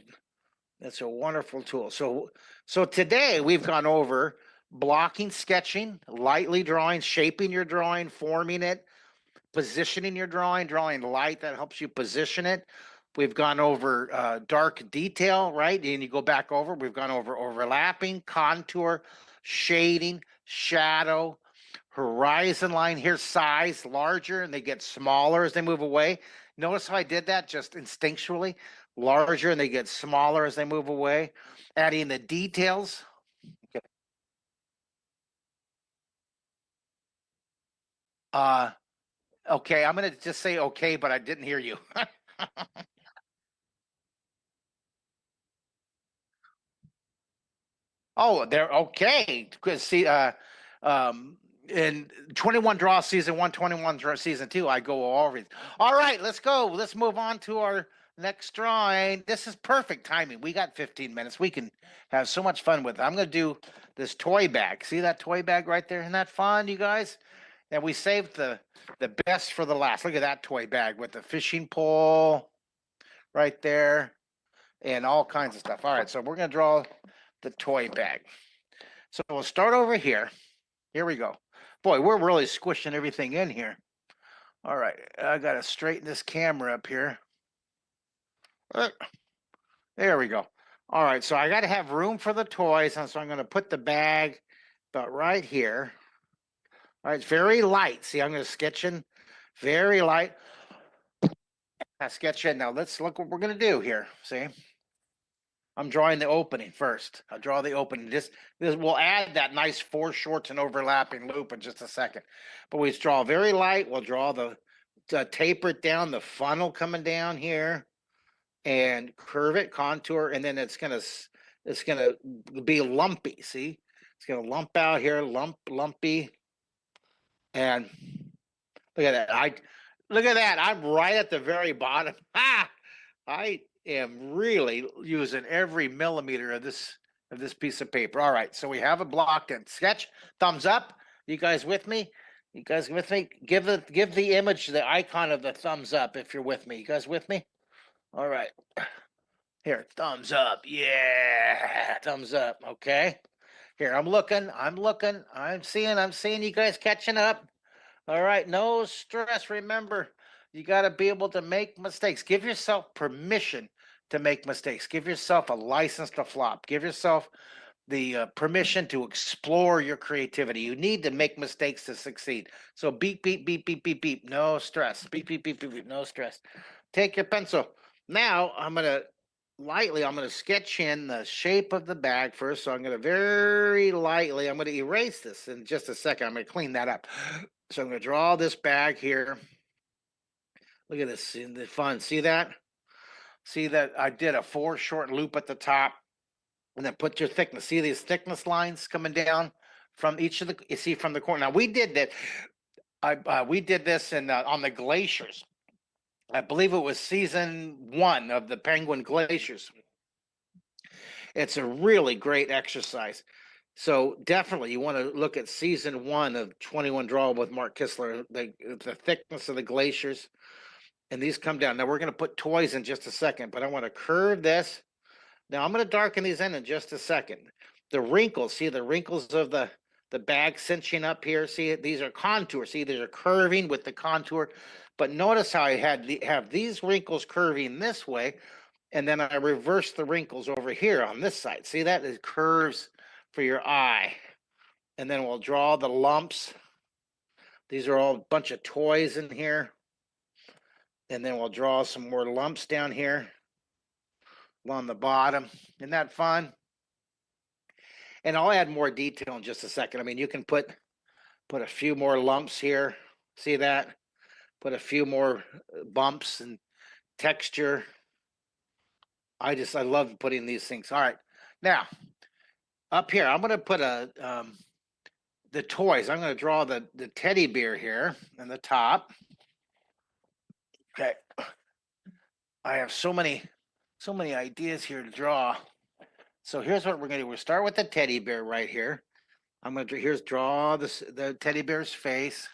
It's a wonderful tool. So today we've gone over blocking, sketching, lightly drawing, shaping your drawing, forming it, positioning your drawing, drawing light that helps you position it. We've gone over dark detail, right? And you go back over, we've gone over overlapping, contour, shading, shadow, horizon line. Here's size, larger, and they get smaller as they move away. Notice how I did that just instinctually? Larger and they get smaller as they move away. Adding the details. Uh, okay, I'm going to just say okay, but I didn't hear you. Oh, they're okay. Because see, um, in 21 draw season one, 21 draw season two, I go over it. All right, let's go. Let's move on to our next drawing. This is perfect timing. We got 15 minutes. We can have so much fun with it. I'm going to do this toy bag. See that toy bag right there? Isn't that fun, you guys? And we saved the best for the last. Look at that toy bag with the fishing pole right there and all kinds of stuff. All right, so we're going to draw the toy bag. So we'll start over here. Here we go. Boy, we're really squishing everything in here. All right, I got to straighten this camera up here. There we go. All right, so I got to have room for the toys, and so I'm going to put the bag about right here. All right, it's very light. See, I'm going to sketch in very light. I sketch in. Now let's look what we're going to do here. See? I'm drawing the opening first. I'll draw the opening. This will add that nice foreshortened and overlapping loop in just a second. But we draw very light. We'll draw taper it down, the funnel coming down here, and curve it, contour, and then it's gonna be lumpy. See, it's gonna lump out here, lumpy, and look at that. Look at that. I'm right at the very bottom. Ah, I am really using every millimeter of this piece of paper. All right, so we have a blocked and sketch. Thumbs up. You guys with me? You guys with me? Give the image the icon of the thumbs up if you're with me. You guys with me? All right. Here, thumbs up. Yeah, thumbs up. Okay. Here, I'm looking. I'm seeing you guys catching up. All right, no stress. Remember, you got to be able to make mistakes. Give yourself permission to make mistakes. Give yourself a license to flop. Give yourself the permission to explore your creativity. You need to make mistakes to succeed. So beep, beep, beep, beep, beep, beep. No stress. Beep, beep, beep, beep, beep. No stress. Take your pencil. Now I'm going to sketch in the shape of the bag first. So I'm going to very lightly, I'm going to erase this in just a second. I'm going to clean that up. So I'm going to draw this bag here. Look at this, in the fun. See that? See that I did a foreshortened loop at the top, and then put your thickness. See these thickness lines coming down from each of the. You see from the corner. Now we did that. We did this in on the glaciers. I believe it was season one of the Penguin Glaciers. It's a really great exercise. So definitely you want to look at season 1 of 21 Draw with Mark Kistler, the thickness of the glaciers, and these come down. Now we're going to put toys in just a second, but I want to curve this. Now I'm going to darken these in just a second. The wrinkles, see the wrinkles of the bag cinching up here. See it? These are contours. See, these are curving with the contour. But notice how I have these wrinkles curving this way, and then I reverse the wrinkles over here on this side. See that? It curves for your eye. And then we'll draw the lumps. These are all a bunch of toys in here. And then we'll draw some more lumps down here along the bottom. Isn't that fun? And I'll add more detail in just a second. I mean, you can put a few more lumps here. See that? Put a few more bumps and texture. I love putting these things. All right. Now, up here, I'm going to put the toys. I'm going to draw the teddy bear here in the top. Okay. I have so many ideas here to draw. So here's what we're going to do. We'll start with the teddy bear right here. I'm going to draw the teddy bear's face.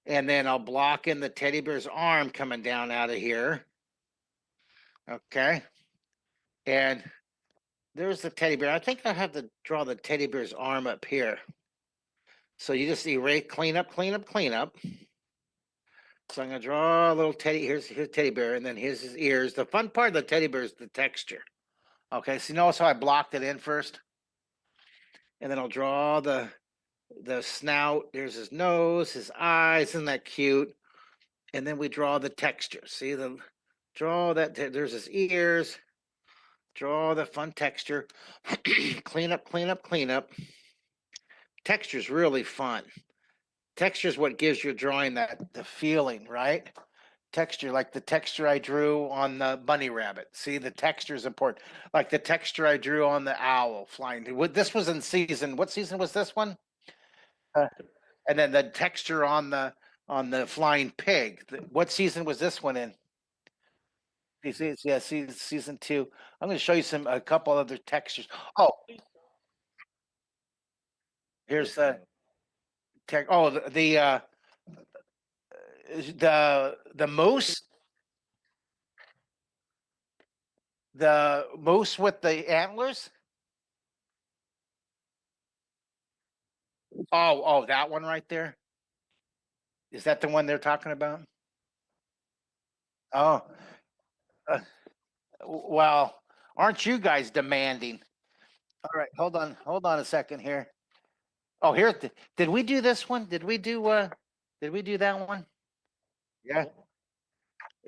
And then I'll block in the teddy bear's arm coming down out of here. Okay. And there's the teddy bear. I think I have to draw the teddy bear's arm up here. So you just erase, clean up, clean up, clean up. So I'm going to draw a little teddy. Here's teddy bear, and then here's his ears. The fun part of the teddy bear is the texture. Okay, so you notice how I blocked it in first? And then I'll draw the snout. There's his nose, his eyes. Isn't that cute? And then we draw the texture. See draw that. There's his ears. Draw the fun texture. Clean up, clean up, clean up. Texture's really fun. Texture is what gives your drawing the feeling, right? Texture, like the texture I drew on the bunny rabbit. See, the texture is important. Like the texture I drew on the owl flying. This was in season. What season was this one? And then the texture on the flying pig. What season was this one in? Yeah, season 2. I'm going to show you a couple other textures. Oh, here's the tech. Oh, the moose, with the antlers. Oh, that one right there. Is that the one they're talking about? Oh, uh, well, aren't you guys demanding? All right, hold on a second here. Oh, did we do this one? Did we do that one? Yeah.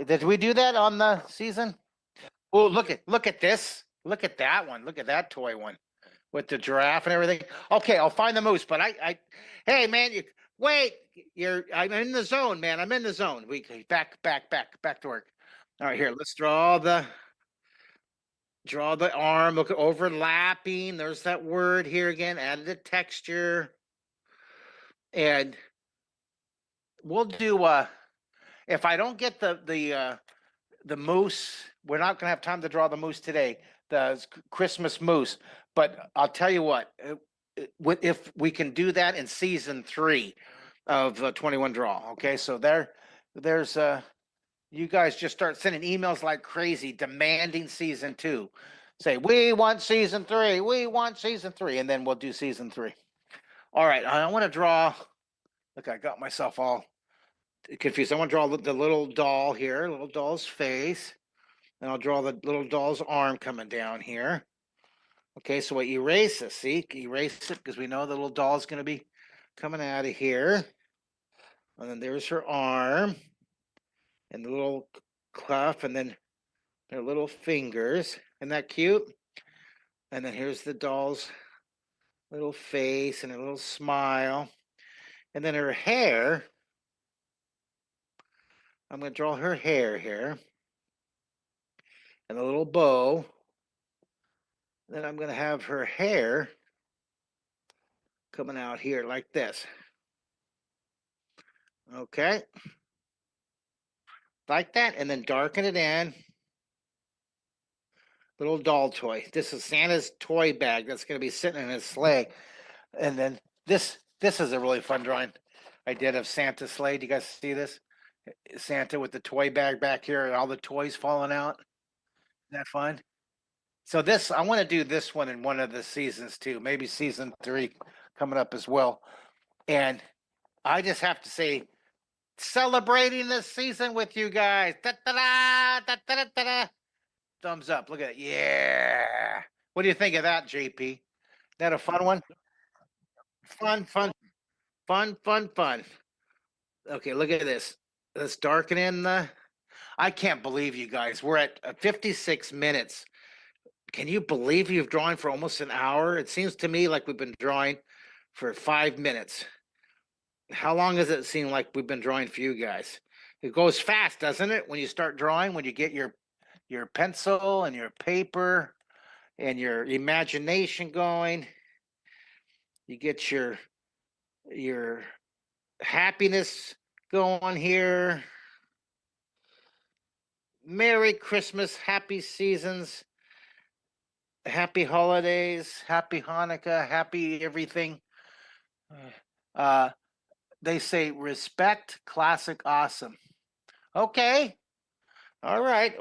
Did we do that on the season? Oh, look at this. Look at that one. Look at that toy one with the giraffe and everything. Okay, I'll find the moose, but hey man, wait. I'm in the zone, man. I'm in the zone. We back to work. All right, here. Let's draw the arm. Look at overlapping. There's that word here again. Added the texture, and we'll do. If I don't get the moose, we're not going to have time to draw the moose today. The Christmas moose, but I'll tell you what. If we can do that in season 3 of 21 Draw. Okay, so there's you guys just start sending emails like crazy demanding season 2. Say, we want season 3, we want season 3, and then we'll do season 3. All right, I want to draw. Look, I got myself all confused. I want to draw the little doll here, little doll's face, and I'll draw the little doll's arm coming down here. Okay, so I erase this. See, erase it because we know the little doll's going to be coming out of here. And then there's her arm and the little cuff, and then her little fingers. Isn't that cute? And then here's the doll's little face and a little smile. And then her hair. I'm going to draw her hair here and a little bow. Then I'm going to have her hair coming out here like this. Okay. Like that. And then darken it in. little doll toy. This is Santa's toy bag that's going to be sitting in his sleigh. And then this is a really fun drawing I did of Santa's sleigh. Do you guys see this? Santa with the toy bag back here and all the toys falling out. Isn't that fun? So this I want to do this one in one of the seasons too. Maybe season 3 coming up as well. And I just have to say, celebrating this season with you guys. Da-da-da, da-da-da-da. Thumbs up. Look at it. Yeah. What do you think of that, JP? That a fun one? Fun, fun, fun, fun, fun. Okay, look at this. Let's darken in the. I can't believe you guys. We're at 56 minutes. Can you believe you've drawn for almost an hour? It seems to me like we've been drawing for 5 minutes. How long does it seem like we've been drawing for you guys? It goes fast, doesn't it? When you start drawing, when you get your pencil and your paper and your imagination going, you get your happiness going here. Merry Christmas, happy seasons, happy holidays, happy Hanukkah, happy everything. Uh, they say respect, classic, awesome. Okay, all right,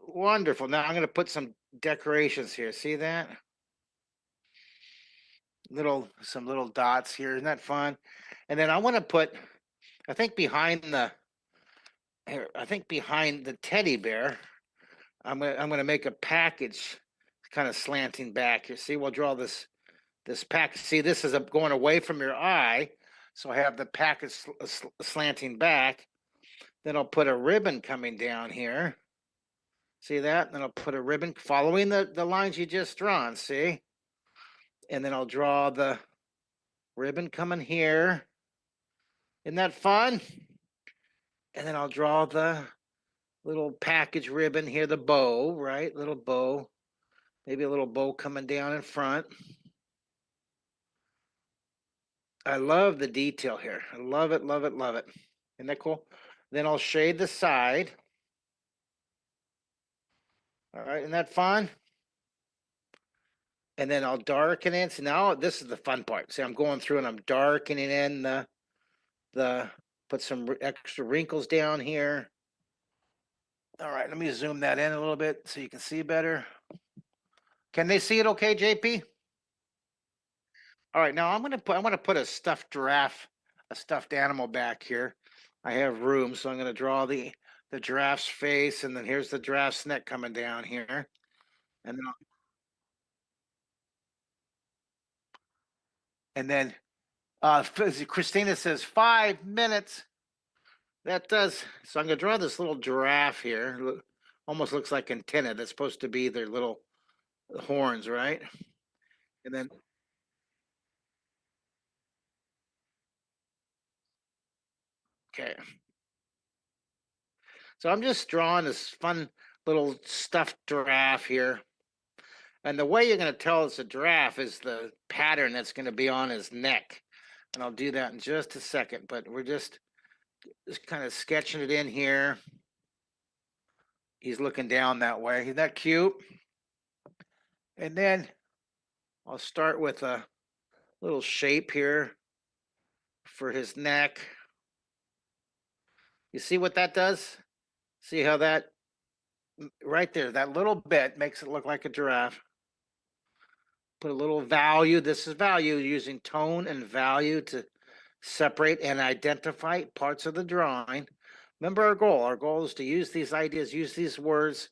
wonderful. Now I'm going to put some decorations here. See that? Some little dots here. Isn't that fun? And then I want to put, I think behind the teddy bear, I'm gonna make a package, kind of slanting back here. See, we'll draw this package. See, this is going away from your eye, so I have the package slanting back. Then I'll put a ribbon coming down here. See that? Then I'll put a ribbon following the lines you just drawn. See, and then I'll draw the ribbon coming here. Isn't that fun? And then I'll draw the little package ribbon here, the bow, right? Little bow. Maybe a little bow coming down in front. I love the detail here. I love it, love it, love it. Isn't that cool? Then I'll shade the side. All right, isn't that fun? And then I'll darken it. So now this is the fun part. See, I'm going through and I'm darkening in the put some extra wrinkles down here. All right, let me zoom that in a little bit so you can see better. Can they see it okay, JP? All right, now I'm gonna put a stuffed giraffe, a stuffed animal back here. I have room, so I'm gonna draw the giraffe's face, and then here's the giraffe's neck coming down here, and then Christina says 5 minutes. That does. So I'm gonna draw this little giraffe here. Almost looks like antenna. That's supposed to be their little horns, right? And then okay. So I'm just drawing this fun little stuffed giraffe here. And the way you're going to tell it's a giraffe is the pattern that's going to be on his neck. And I'll do that in just a second, but we're just kind of sketching it in here. He's looking down that way. Isn't that cute? And then I'll start with a little shape here for his neck. You see what that does? See how that right there, that little bit makes it look like a giraffe. Put a little value. This is value using tone and value to separate and identify parts of the drawing. Remember our goal. Our goal is to use these ideas, use these words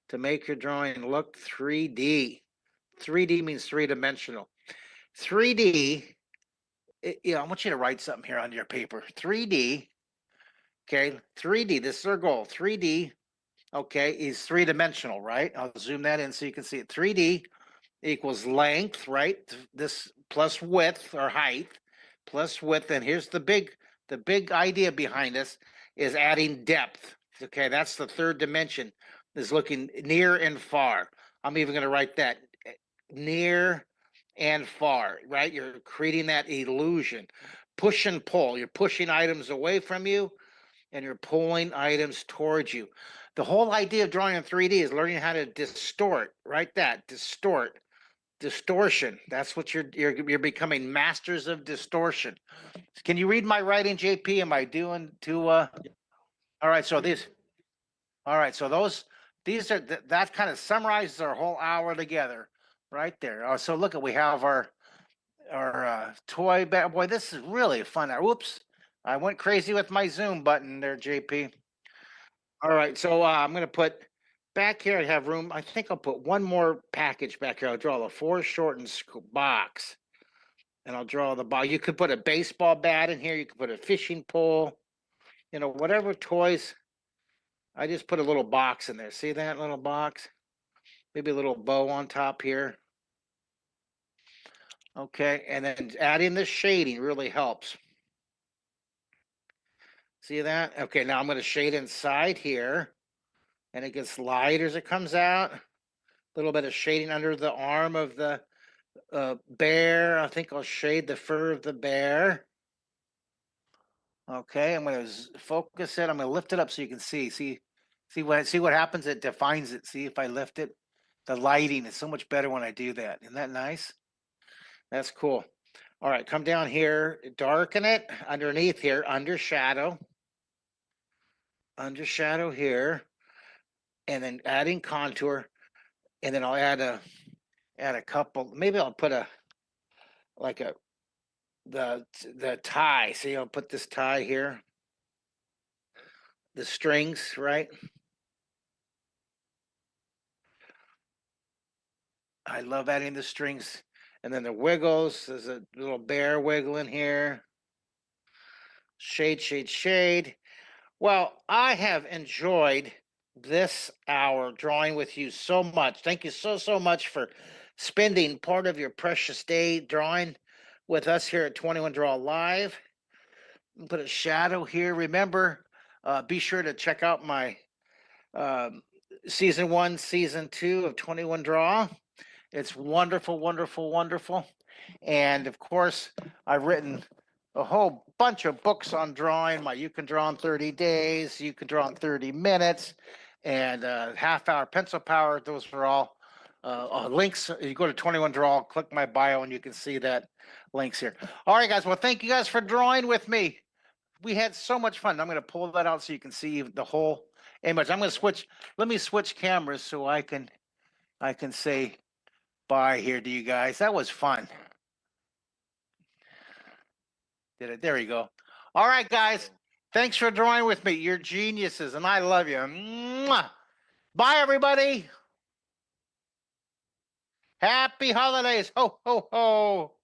to make your drawing look 3D. 3D means three-dimensional. 3D, I want you to write something here on your paper. 3D, okay? 3D, this is our goal. 3D, okay, is three-dimensional, right? I'll zoom that in so you can see it. 3D equals length, right? This plus width or height plus width. And here's the big idea behind this is adding depth. Okay, that's the third dimension, is looking near and far. I'm even going to write that near and far, right? You're creating that illusion. Push and pull. You're pushing items away from you and you're pulling items towards you. The whole idea of drawing in 3D is learning how to distort, right? Distortion. That's what you're becoming masters of distortion. Can you read my writing, JP? Am I doing too all right, so these all right, so these are that kind of summarizes our whole hour together right there. So look at we have our toy bag. Boy, this is really fun. Whoops. I went crazy with my zoom button there, JP. All right, so I'm gonna put back here. I have room. I think I'll put one more package back here. I'll draw the foreshortened box, and I'll draw the box. You could put a baseball bat in here. You could put a fishing pole. You know, whatever toys. I just put a little box in there. See that little box? Maybe a little bow on top here. Okay, and then adding the shading really helps. See that? Okay, now I'm going to shade inside here, and it gets light as it comes out. A little bit of shading under the arm of the bear. I think I'll shade the fur of the bear. Okay, I'm going to focus it. I'm going to lift it up so you can see. See what happens? It defines it. See if I lift it, the lighting is so much better when I do that. Isn't that nice? That's cool. All right, come down here, darken it underneath here, under shadow here, and then adding contour, and then I'll add a couple. Maybe I'll put like the tie. See, I'll put this tie here, the strings, right? I love adding the strings, and then the wiggles. There's a little bear wiggling here. Shade, shade, shade. Well, I have enjoyed this hour drawing with you so much. Thank you so much for spending part of your precious day drawing with us here at 21 Draw Live. Put a shadow here. Remember, be sure to check out my um, season 1, season 2 of 21 Draw. It's wonderful, wonderful, wonderful. And of course, I've written a whole bunch of books on drawing. My You Can Draw in 30 Days, You Can Draw in 30 Minutes, and Half Hour Pencil Power. Those are all links. You go to 21 Draw, click my bio, and you can see that links here. All right, guys. Well, thank you guys for drawing with me. We had so much fun. I'm going to pull that out so you can see the whole image. I'm going to switch. Let me switch cameras so I can say bye here to you guys. That was fun. Did it? There you go. All right, guys. Thanks for drawing with me. You're geniuses, and I love you. Mwah. Bye, everybody. Happy holidays. Ho, ho, ho.